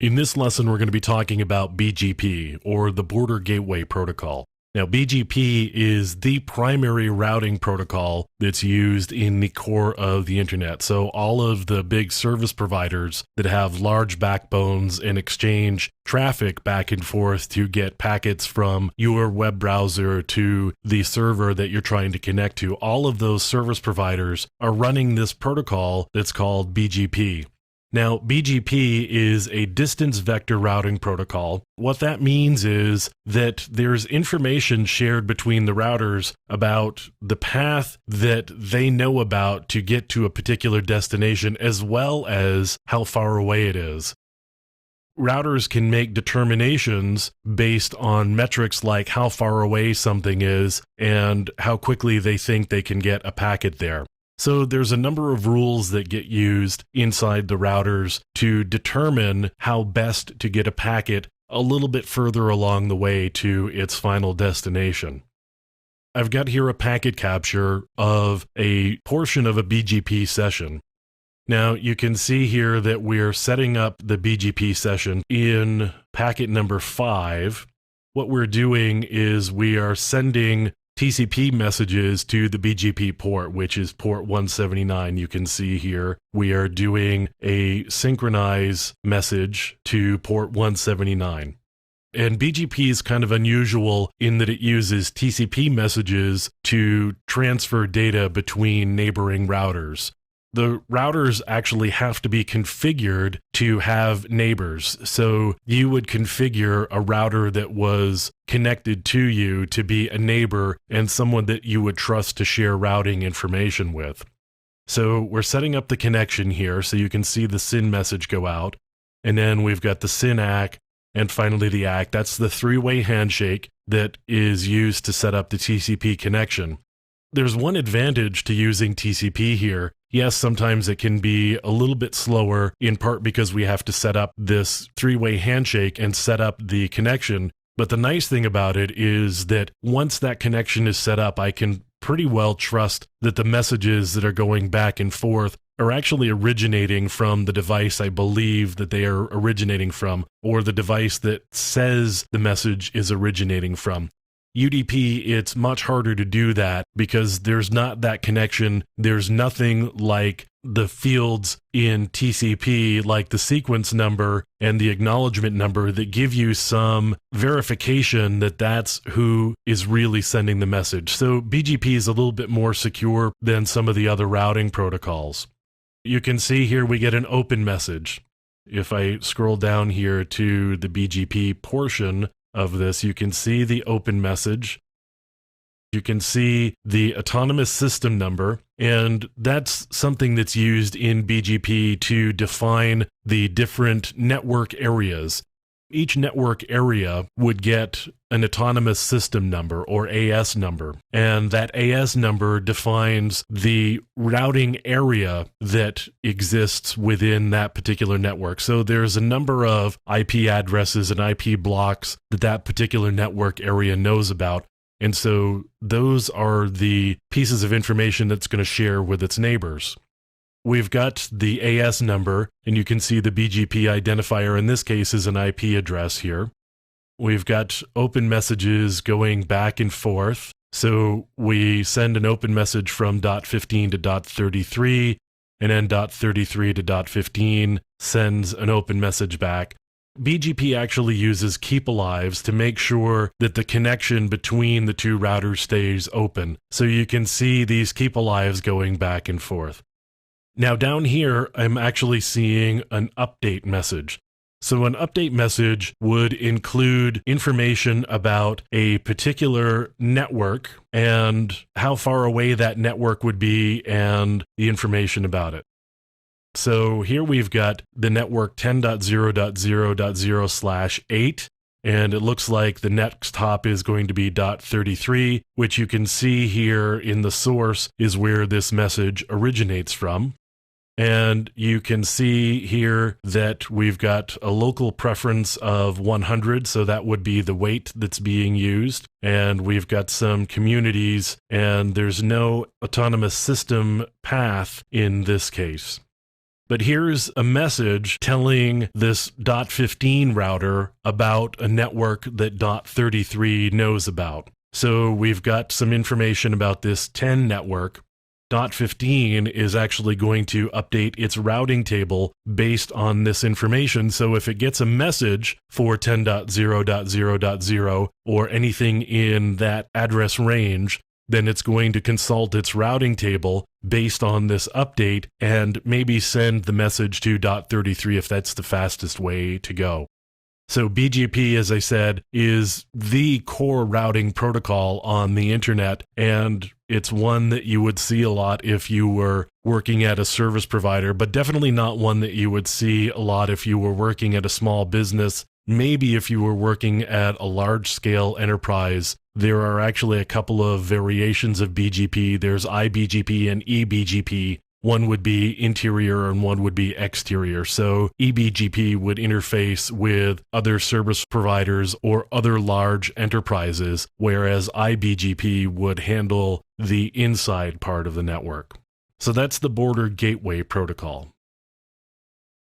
In this lesson, we're going to be talking about BGP, or the Border Gateway Protocol. Now, BGP is the primary routing protocol that's used in the core of the internet. So all of the big service providers that have large backbones and exchange traffic back and forth to get packets from your web browser to the server that you're trying to connect to, all of those service providers are running this protocol that's called BGP. Now, BGP is a distance vector routing protocol. What that means is that there's information shared between the routers about the path that they know about to get to a particular destination, as well as how far away it is. Routers can make determinations based on metrics like how far away something is and how quickly they think they can get a packet there. So there's a number of rules that get used inside the routers to determine how best to get a packet a little bit further along the way to its final destination. I've got here a packet capture of a portion of a BGP session. Now you can see here that we're setting up the BGP session in packet number 5. What we're doing is we are sending TCP messages to the BGP port, which is port 179. You can see here we are doing a synchronize message to port 179. And BGP is kind of unusual in that it uses TCP messages to transfer data between neighboring routers. The routers actually have to be configured to have neighbors. So you would configure a router that was connected to you to be a neighbor and someone that you would trust to share routing information with. So we're setting up the connection here so you can see the SYN message go out. And then we've got the SYN ACK and finally the ACK. That's the three-way handshake that is used to set up the TCP connection. There's one advantage to using TCP here. Yes, sometimes it can be a little bit slower, in part because we have to set up this three-way handshake and set up the connection. But the nice thing about it is that once that connection is set up, I can pretty well trust that the messages that are going back and forth are actually originating from the device I believe that they are originating from, or the device that says the message is originating from. UDP, it's much harder to do that because there's not that connection. There's nothing like the fields in TCP, like the sequence number and the acknowledgement number, that give you some verification that that's who is really sending the message. So BGP is a little bit more secure than some of the other routing protocols. You can see here we get an open message. If I scroll down here to the BGP portion of this, you can see the open message. You can see the autonomous system number, and that's something that's used in BGP to define the different network areas. Each network area would get an autonomous system number, or AS number, and that AS number defines the routing area that exists within that particular network. So there's a number of IP addresses and IP blocks that that particular network area knows about, and so those are the pieces of information that's going to share with its neighbors. We've got the AS number, and you can see the BGP identifier in this case is an IP address here. We've got open messages going back and forth. So we send an open message from .15 to .33, and then .33 to .15 sends an open message back. BGP actually uses KEEPALIVEs to make sure that the connection between the two routers stays open. So you can see these KEEPALIVEs going back and forth. Now down here, I'm actually seeing an update message. So an update message would include information about a particular network and how far away that network would be and the information about it. So here we've got the network 10.0.0.0/8, and it looks like the next hop is going to be .33, which you can see here in the source is where this message originates from. And you can see here that we've got a local preference of 100, so that would be the weight that's being used. And we've got some communities, and there's no autonomous system path in this case. But here's a message telling this .15 router about a network that .33 knows about. So we've got some information about this 10 network. .15 is actually going to update its routing table based on this information. So if it gets a message for 10.0.0.0 or anything in that address range, then it's going to consult its routing table based on this update and maybe send the message to .33 if that's the fastest way to go. So BGP, as I said, is the core routing protocol on the internet, and it's one that you would see a lot if you were working at a service provider, but definitely not one that you would see a lot if you were working at a small business. Maybe if you were working at a large-scale enterprise. There are actually a couple of variations of BGP. There's iBGP and eBGP. One would be interior and one would be exterior. So eBGP would interface with other service providers or other large enterprises, whereas iBGP would handle the inside part of the network. So that's the Border Gateway Protocol.